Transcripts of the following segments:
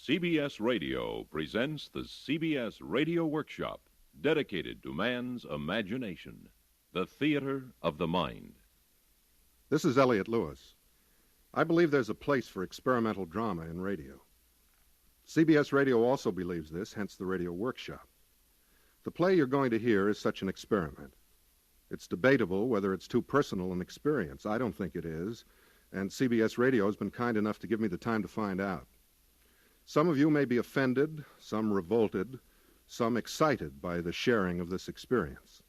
CBS Radio presents the CBS Radio Workshop, dedicated to man's imagination, the theater of the mind. This is Elliot Lewis. I believe there's a place for experimental drama in radio. CBS Radio also believes this, hence the Radio Workshop. The play you're going to hear is such an experiment. It's debatable whether it's too personal an experience. I don't think it is, and CBS Radio has been kind enough to give me the time to find out. Some of you may be offended, some revolted, some excited by the sharing of this experience.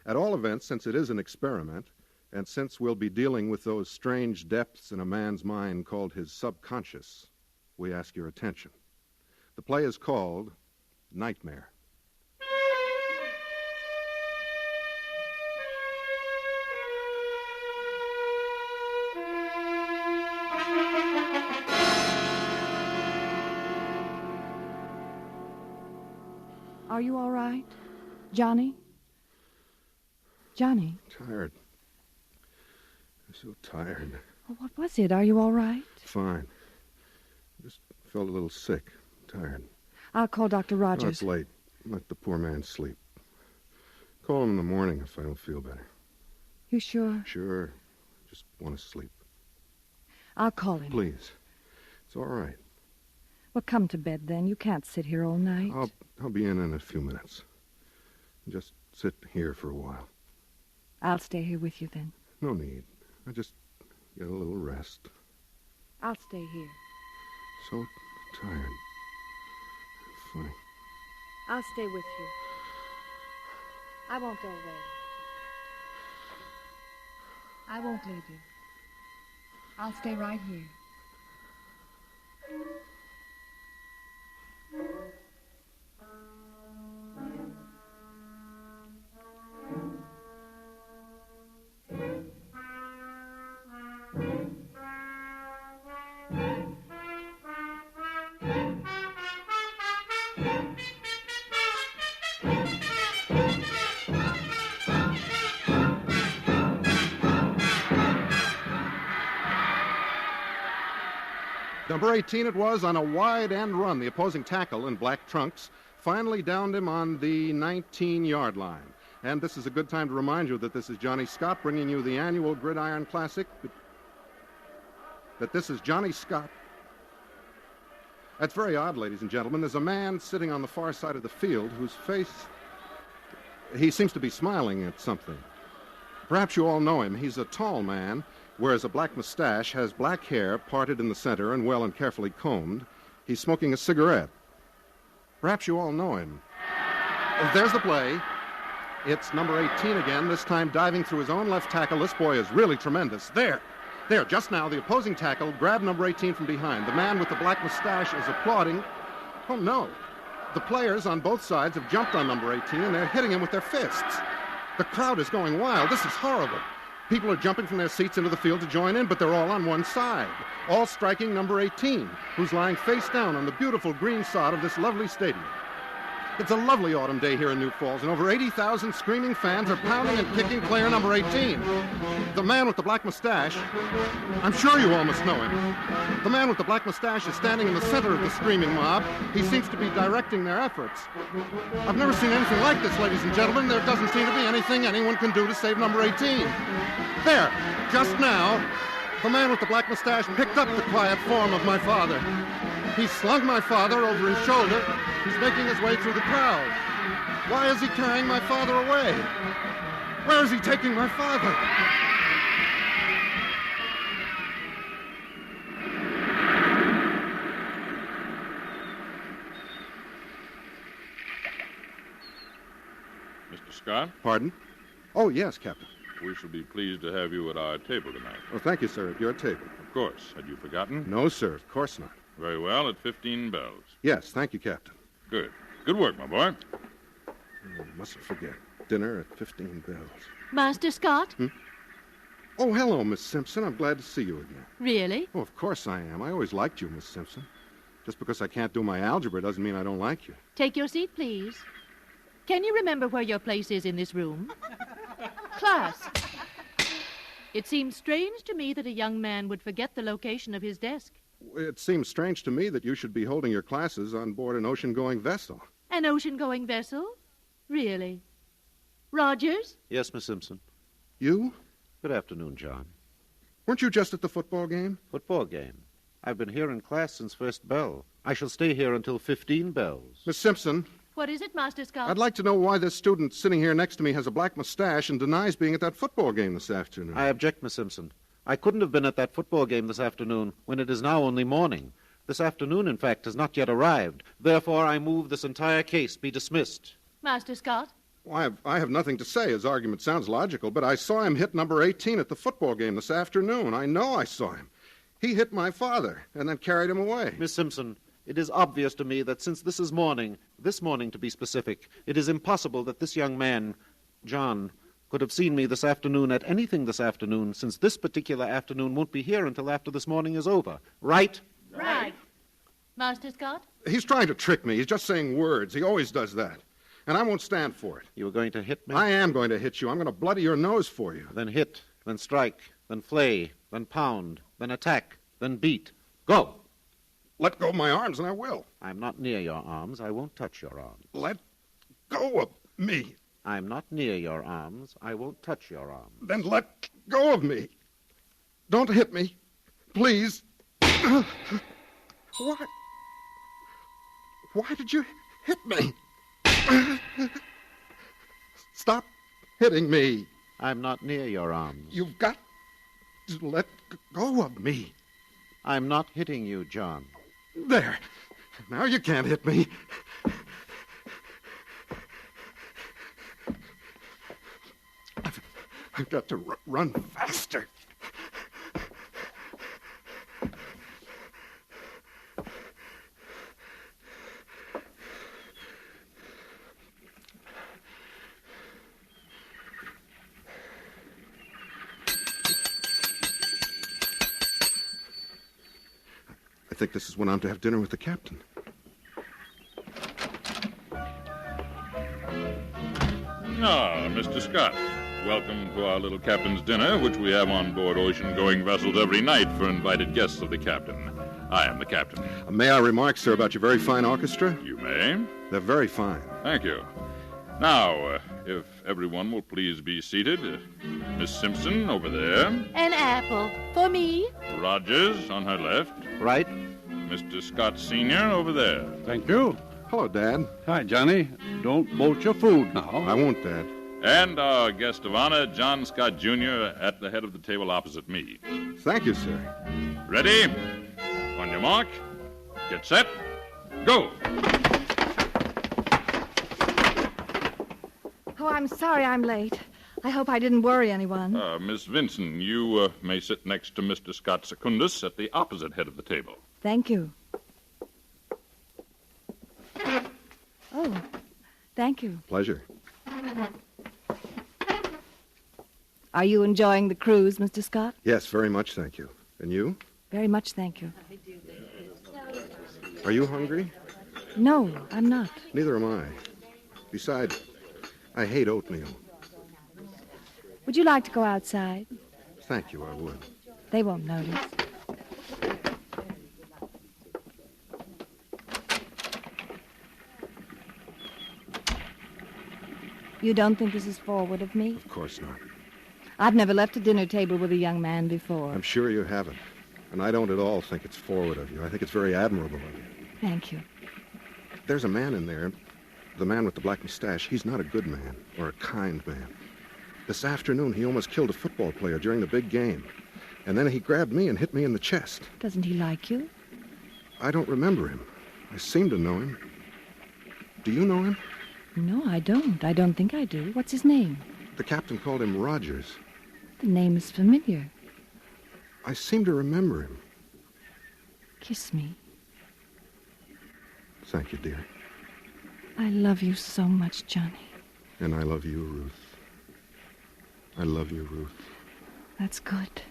At all events, since it is an experiment, and since we'll be dealing with those strange depths in a man's mind called his subconscious, we ask your attention. The play is called Nightmare. Are you all right? Johnny? Johnny? Tired. I'm so tired. Well, what was it? Are you all right? Fine. Just felt a little sick. Tired. I'll call Dr. Rogers. Oh, it's late. Let the poor man sleep. Call him in the morning if I don't feel better. You sure? Sure. Just want to sleep. I'll call him. Please. It's all right. Well, come to bed then. You can't sit here all night. I'll be in a few minutes. Just sit here for a while. I'll stay here with you then. No need. I just get a little rest. I'll stay here. So tired. Funny. I'll stay with you. I won't go away. I won't leave you. I'll stay right here. Number 18 it was on a wide end run. The opposing tackle in black trunks finally downed him on the 19-yard line. And this is a good time to remind you that this is Johnny Scott bringing you the annual Gridiron Classic. That this is Johnny Scott. That's very odd, ladies and gentlemen. There's a man sitting on the far side of the field whose face, he seems to be smiling at something. Perhaps you all know him. He's a tall man, wears a black mustache, has black hair parted in the center and well and carefully combed. He's smoking a cigarette. Perhaps you all know him. There's the play. It's number 18 again, this time diving through his own left tackle. This boy is really tremendous. There, just now, the opposing tackle grabbed number 18 from behind. The man with the black mustache is applauding. Oh, no. The players on both sides have jumped on number 18, and they're hitting him with their fists. The crowd is going wild. This is horrible. People are jumping from their seats into the field to join in, but they're all on one side, all striking number 18, who's lying face down on the beautiful green sod of this lovely stadium. It's a lovely autumn day here in New Falls, and over 80,000 screaming fans are pounding and kicking player number 18. The man with the black mustache, I'm sure you all must know him. The man with the black mustache is standing in the center of the screaming mob. He seems to be directing their efforts. I've never seen anything like this, ladies and gentlemen. There doesn't seem to be anything anyone can do to save number 18. There, just now, the man with the black mustache picked up the quiet form of my father. He slung my father over his shoulder. He's making his way through the crowd. Why is he carrying my father away? Where is he taking my father? Mr. Scott? Pardon? Oh, yes, Captain. We shall be pleased to have you at our table tonight. Oh, thank you, sir, at your table. Of course. Had you forgotten? No, sir, of course not. Very well, at 15 bells. Yes, thank you, Captain. Good. Good work, my boy. Mustn't forget. Dinner at 15 bells. Master Scott? Oh, hello, Miss Simpson. I'm glad to see you again. Really? Oh, of course I am. I always liked you, Miss Simpson. Just because I can't do my algebra doesn't mean I don't like you. Take your seat, please. Can you remember where your place is in this room? Class. It seems strange to me that a young man would forget the location of his desk. It seems strange to me that you should be holding your classes on board an ocean-going vessel. An ocean-going vessel? Really? Rogers? Yes, Miss Simpson. You? Good afternoon, John. Weren't you just at the football game? Football game. I've been here in class since first bell. I shall stay here until 15 bells. Miss Simpson, What is it, Master Scott? I'd like to know why this student sitting here next to me has a black mustache and denies being at that football game this afternoon. I object, Miss Simpson. I couldn't have been at that football game this afternoon when it is now only morning. This afternoon, in fact, has not yet arrived. Therefore, I move this entire case be dismissed. Master Scott? Well, I have nothing to say. His argument sounds logical, but I saw him hit number 18 at the football game this afternoon. I know I saw him. He hit my father and then carried him away. Miss Simpson, it is obvious to me that since this morning to be specific, it is impossible that this young man, John, could have seen me this afternoon at anything this afternoon, since this particular afternoon won't be here until after this morning is over. Right? Right. Master Scott? He's trying to trick me. He's just saying words. He always does that. And I won't stand for it. You were going to hit me? I am going to hit you. I'm going to bloody your nose for you. Then hit, then strike, then flay, then pound, then attack, then beat. Go! Let go of my arms and I will. I'm not near your arms. I won't touch your arms. Let go of me. I'm not near your arms. I won't touch your arms. Then let go of me. Don't hit me. Please. Why? Why did you hit me? Stop hitting me. I'm not near your arms. You've got to let go of me. I'm not hitting you, John. There. Now you can't hit me. I've got to run faster. I think this is when I'm to have dinner with the captain. Ah, Mr. Scott. Welcome to our little captain's dinner, which we have on board ocean-going vessels every night for invited guests of the captain. I am the captain. May I remark, sir, about your very fine orchestra? You may. They're very fine. Thank you. Now, if everyone will please be seated. Miss Simpson over there. An apple. For me? Rogers on her left. Right? Mr. Scott Sr. over there. Thank you. Hello, Dad. Hi, Johnny. Don't bolt your food now. I won't, Dad. And our guest of honor, John Scott Jr., at the head of the table opposite me. Thank you, sir. Ready? On your mark. Get set. Go! Oh, I'm sorry I'm late. I hope I didn't worry anyone. Miss Vinson, you may sit next to Mr. Scott Secundus at the opposite head of the table. Thank you. Oh, thank you. Pleasure. Are you enjoying the cruise, Mr. Scott? Yes, very much, thank you. And you? Very much, thank you. Are you hungry? No, I'm not. Neither am I. Besides, I hate oatmeal. Would you like to go outside? Thank you, I would. They won't notice. You don't think this is forward of me? Of course not. I've never left a dinner table with a young man before. I'm sure you haven't. And I don't at all think it's forward of you. I think it's very admirable of you. Thank you. There's a man in there, the man with the black mustache. He's not a good man or a kind man. This afternoon, he almost killed a football player during the big game. And then he grabbed me and hit me in the chest. Doesn't he like you? I don't remember him. I seem to know him. Do you know him? No, I don't. I don't think I do. What's his name? The captain called him Rogers. The name is familiar. I seem to remember him. Kiss me. Thank you, dear. I love you so much, Johnny. And I love you, Ruth. I love you, Ruth. That's good.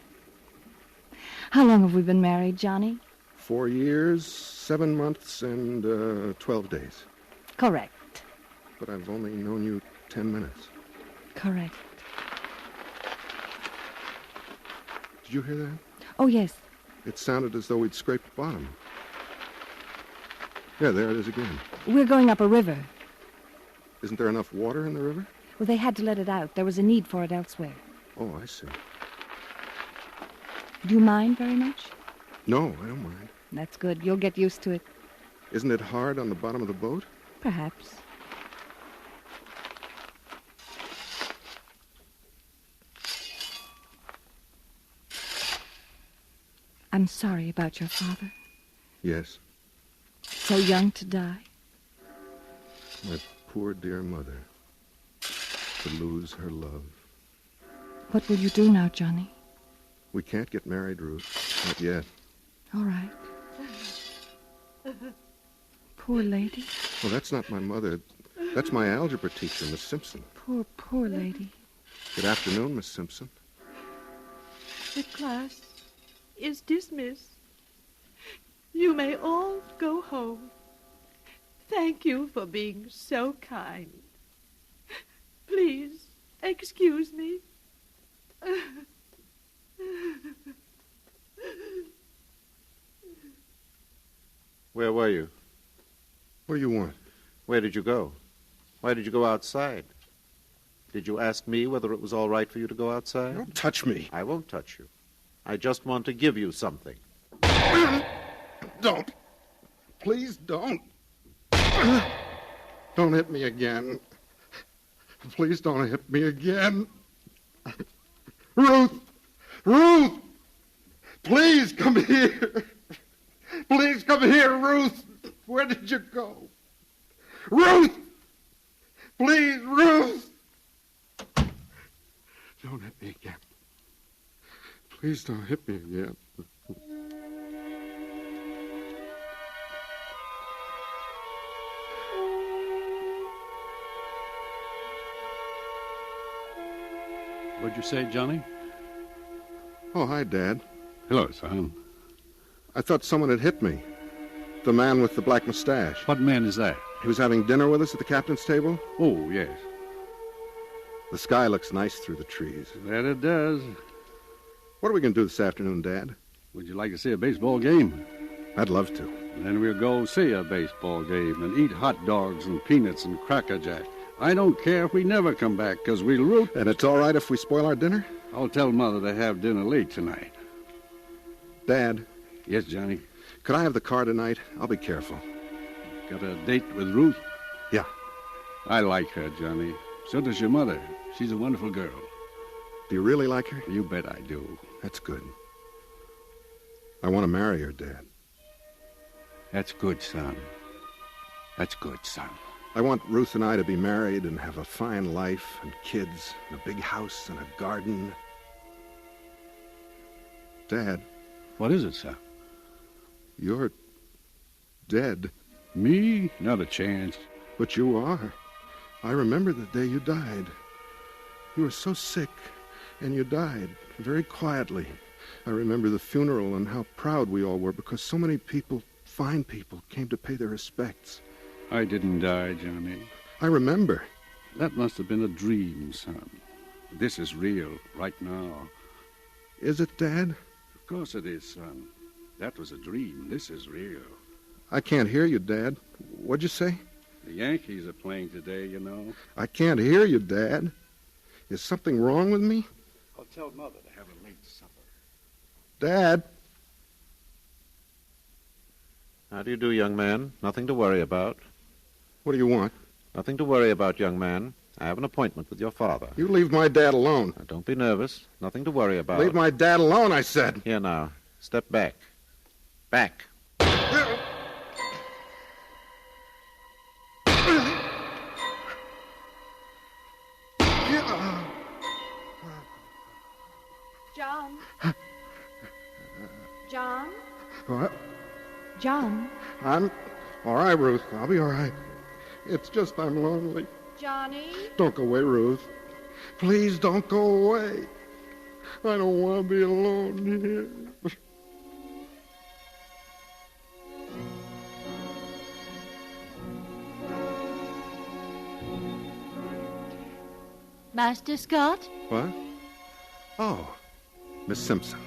How long have we been married, Johnny? 4 years, 7 months, and 12 days. Correct. But I've only known you 10 minutes. Correct. Did you hear that? Oh, yes. It sounded as though we'd scraped bottom. Yeah, there it is again. We're going up a river. Isn't there enough water in the river? Well, they had to let it out. There was a need for it elsewhere. Oh, I see. Do you mind very much? No, I don't mind. That's good. You'll get used to it. Isn't it hard on the bottom of the boat? Perhaps. I'm sorry about your father. Yes. So young to die. My poor dear mother. To lose her love. What will you do now, Johnny? We can't get married, Ruth. Not yet. All right. Poor lady. Well, that's not my mother. That's my algebra teacher, Miss Simpson. Poor lady. Good afternoon, Miss Simpson. The class is dismissed. You may all go home. Thank you for being so kind. Please, excuse me. Where were you? What do you want? Where did you go? Why did you go outside? Did you ask me whether it was all right for you to go outside? Don't touch me. I won't touch you. I just want to give you something. Don't. Please don't. Don't hit me again. Please don't hit me again. Ruth! Ruth! Please come here. Please come here, Ruth. Where did you go? Ruth! Please, Ruth! Don't hit me again. Please don't hit me again. What'd you say, Johnny? Oh, hi, Dad. Hello, son. I thought someone had hit me. The man with the black mustache. What man is that? He was having dinner with us at the captain's table. Oh, yes. The sky looks nice through the trees. That it does. What are we going to do this afternoon, Dad? Would you like to see a baseball game? I'd love to. Then we'll go see a baseball game and eat hot dogs and peanuts and Cracker Jack. I don't care if we never come back, 'cause we'll root. And it's all right if we spoil our dinner? I'll tell Mother to have dinner late tonight. Dad, Yes, Johnny. could I have the car tonight? I'll be careful. Got a date with Ruth? Yeah. I like her, Johnny. So does your mother. She's a wonderful girl. Do you really like her? You bet I do. That's good. I want to marry her, Dad. That's good, son. That's good, son. I want Ruth and I to be married and have a fine life and kids and a big house and a garden. Dad, What is it, son? you're dead. Me? Not a chance. But you are. I remember the day you died. You were so sick, and you died very quietly. I remember the funeral and how proud we all were because so many people, fine people, came to pay their respects. I didn't die, Johnny. I remember. That must have been a dream, son. This is real, right now. Is it, Dad? Of course it is, son. That was a dream. This is real. I can't hear you, Dad. What'd you say? The Yankees are playing today, you know. I can't hear you, Dad. Is something wrong with me? I'll tell Mother to have a late supper. Dad? How do you do, young man? Nothing to worry about. What do you want? Nothing to worry about, young man. I have an appointment with your father. You leave my dad alone. Now, don't be nervous. Nothing to worry about. Leave my dad alone, I said. Here now. Step back. Back. John? John? What? John? I'm all right, Ruth. I'll be all right. It's just I'm lonely. Johnny? Don't go away, Ruth. Please don't go away. I don't want to be alone here. Master Scott? What? Oh, Miss Simpson.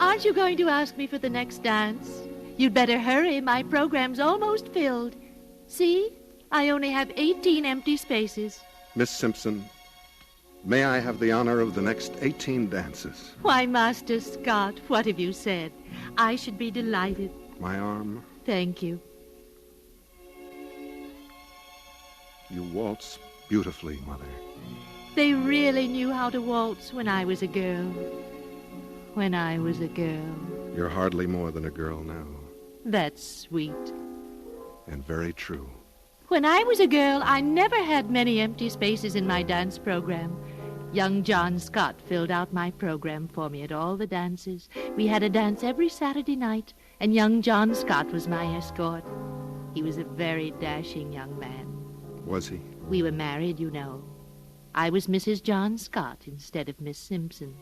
Aren't you going to ask me for the next dance? You'd better hurry. My program's almost filled. See? I only have 18 empty spaces. Miss Simpson, may I have the honor of the next 18 dances? Why, Master Scott, what have you said? I should be delighted. My arm. Thank you. You waltz beautifully, Mother. They really knew how to waltz when I was a girl. When I was a girl. You're hardly more than a girl now. That's sweet. And very true. When I was a girl, I never had many empty spaces in my dance program. Young John Scott filled out my program for me at all the dances. We had a dance every Saturday night, and young John Scott was my escort. He was a very dashing young man. Was he? We were married, you know. I was Mrs. John Scott instead of Miss Simpson.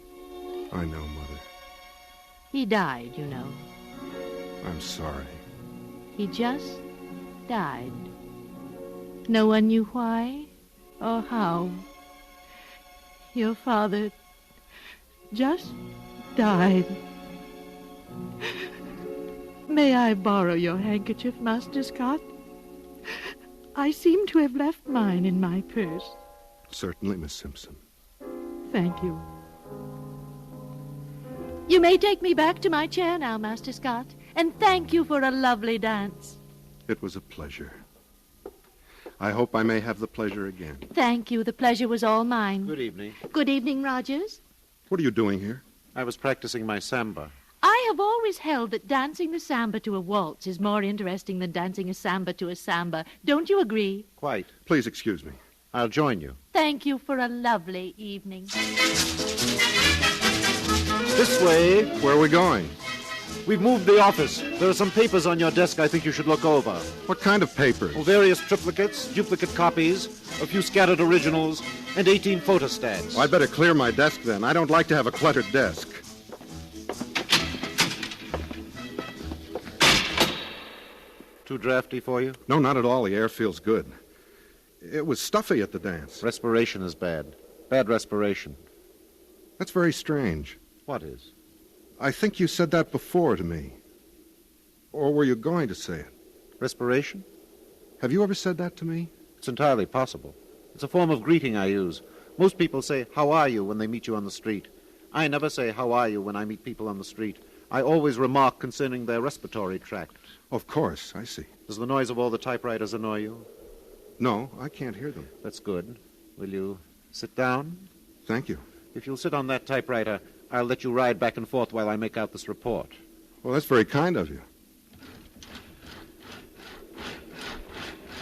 I know, Mother. He died, you know. I'm sorry. He just died. No one knew why or how. Your father just died. May I borrow your handkerchief, Master Scott? I seem to have left mine in my purse. Certainly, Miss Simpson. Thank you. You may take me back to my chair now, Master Scott, and thank you for a lovely dance. It was a pleasure. I hope I may have the pleasure again. Thank you. The pleasure was all mine. Good evening. Good evening, Rogers. What are you doing here? I was practicing my samba. I have always held that dancing the samba to a waltz is more interesting than dancing a samba to a samba. Don't you agree? Quite. Please excuse me. I'll join you. Thank you for a lovely evening. This way. Where are we going? We've moved the office. There are some papers on your desk I think you should look over. What kind of papers? Well, various triplicates, duplicate copies, a few scattered originals, and 18 photostats. Well, I'd better clear my desk then. I don't like to have a cluttered desk. Too drafty for you? No, not at all. The air feels good. It was stuffy at the dance. Respiration is bad. Bad respiration. That's very strange. What is? I think you said that before to me. Or were you going to say it? Respiration? Have you ever said that to me? It's entirely possible. It's a form of greeting I use. Most people say, "How are you?" when they meet you on the street. I never say, "How are you?" when I meet people on the street. I always remark concerning their respiratory tract. Of course, I see. Does the noise of all the typewriters annoy you? No, I can't hear them. That's good. Will you sit down? Thank you. If you'll sit on that typewriter, I'll let you ride back and forth while I make out this report. Well, that's very kind of you.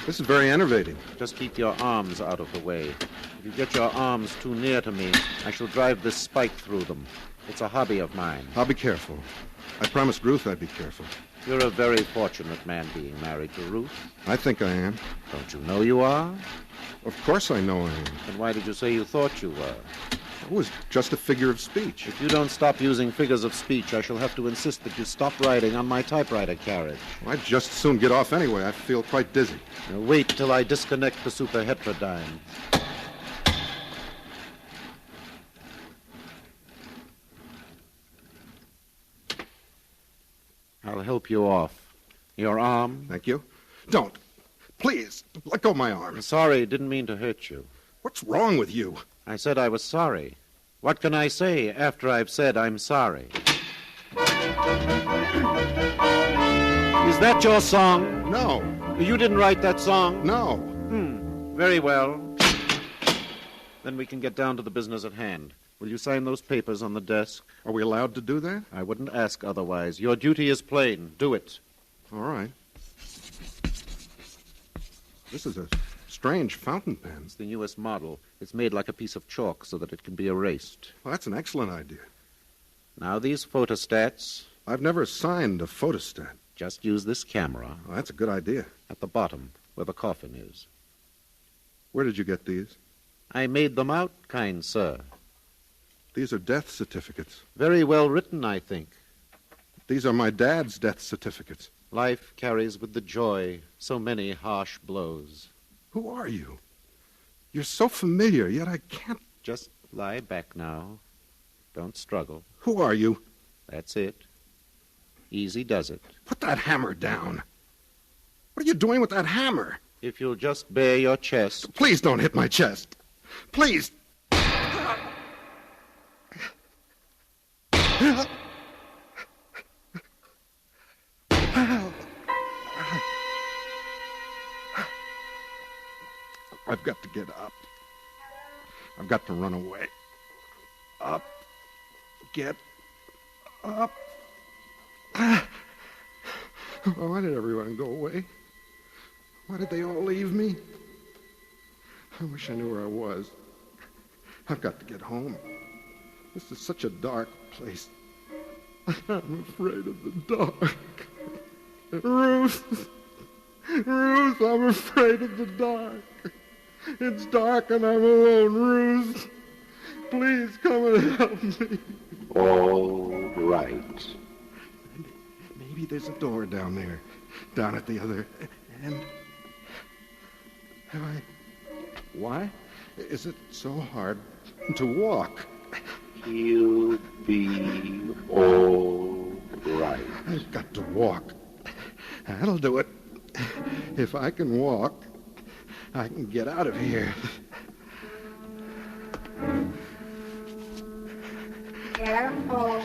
This is very enervating. Just keep your arms out of the way. If you get your arms too near to me, I shall drive this spike through them. It's a hobby of mine. I'll be careful. I promised Ruth I'd be careful. You're a very fortunate man being married to Ruth. I think I am. Don't you know you are? Of course I know I am. Then why did you say you thought you were? It was just a figure of speech. If you don't stop using figures of speech, I shall have to insist that you stop riding on my typewriter carriage. I'd just soon get off anyway. I feel quite dizzy. Now wait till I disconnect the superheterodyne. I'll help you off. Your arm? Thank you. Don't. Please, let go of my arm. Sorry, didn't mean to hurt you. What's wrong with you? I said I was sorry. What can I say after I've said I'm sorry? Is that your song? No. You didn't write that song? No. Very well. Then we can get down to the business at hand. Will you sign those papers on the desk? Are we allowed to do that? I wouldn't ask otherwise. Your duty is plain. Do it. All right. This is a strange fountain pen. It's the newest model. It's made like a piece of chalk so that it can be erased. Well, that's an excellent idea. Now these photostats. I've never signed a photostat. Just use this camera. Well, that's a good idea. At the bottom, where the coffin is. Where did you get these? I made them out, kind sir. These are death certificates. Very well written, I think. These are my dad's death certificates. Life carries with the joy so many harsh blows. Who are you? You're so familiar, yet I can't... Just lie back now. Don't struggle. Who are you? That's it. Easy does it. Put that hammer down. What are you doing with that hammer? If you'll just bare your chest. Please don't hit my chest. Please. I've got to get up. I've got to run away. Up. Get up. Why did everyone go away? Why did they all leave me? I wish I knew where I was. I've got to get home. This is such a dark place. I'm afraid of the dark. Ruth, I'm afraid of the dark. It's dark and I'm alone. Ruth, please come and help me. All right. Maybe there's a door down there, down at the other end. Have I... Why is it so hard to walk? You'll be all right. I've got to walk. That'll do it. If I can walk, I can get out of here. Careful,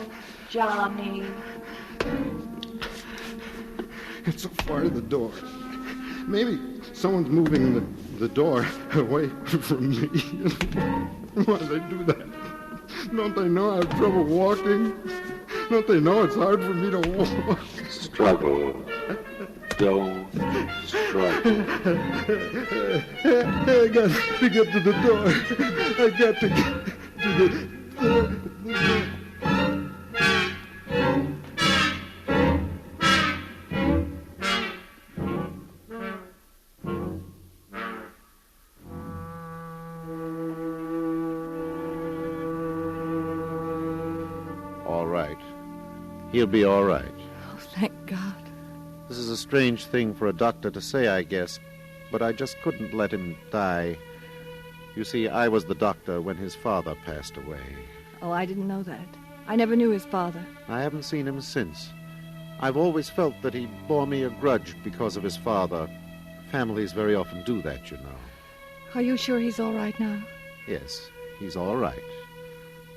Johnny. It's so far to the door. Maybe someone's moving the door away from me. Why do they do that? Don't they know I have trouble walking? Don't they know it's hard for me to walk? Struggle. Don't struggle. I got to get to the door. I got to get to the door. All right. He'll be all right. Oh, thank God. This is a strange thing for a doctor to say, I guess, but I just couldn't let him die. You see, I was the doctor when his father passed away. Oh, I didn't know that. I never knew his father. I haven't seen him since. I've always felt that he bore me a grudge because of his father. Families very often do that, you know. Are you sure he's all right now? Yes, he's all right.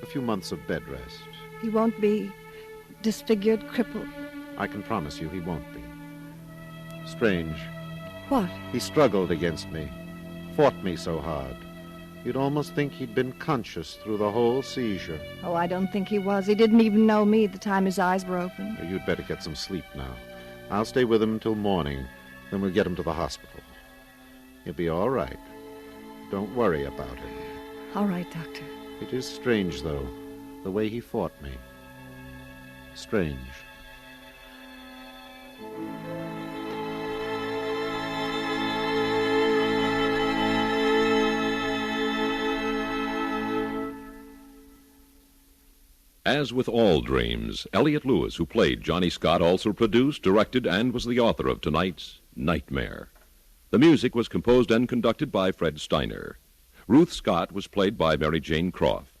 A few months of bed rest. He won't be disfigured, crippled? I can promise you he won't be. Strange. What? He struggled against me, fought me so hard. You'd almost think he'd been conscious through the whole seizure. Oh, I don't think he was. He didn't even know me at the time his eyes were open. You'd better get some sleep now. I'll stay with him until morning, then we'll get him to the hospital. He'll be all right. Don't worry about him. All right, Doctor. It is strange, though, the way he fought me. Strange. As with all dreams, Elliot Lewis, who played Johnny Scott, also produced, directed, and was the author of tonight's Nightmare. The music was composed and conducted by Fred Steiner. Ruth Scott was played by Mary Jane Croft.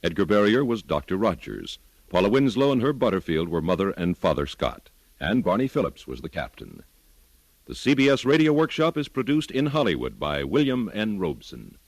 Edgar Barrier was Dr. Rogers. Paula Winslow and Herb Butterfield were Mother and Father Scott. And Barney Phillips was the captain. The CBS Radio Workshop is produced in Hollywood by William N. Robeson.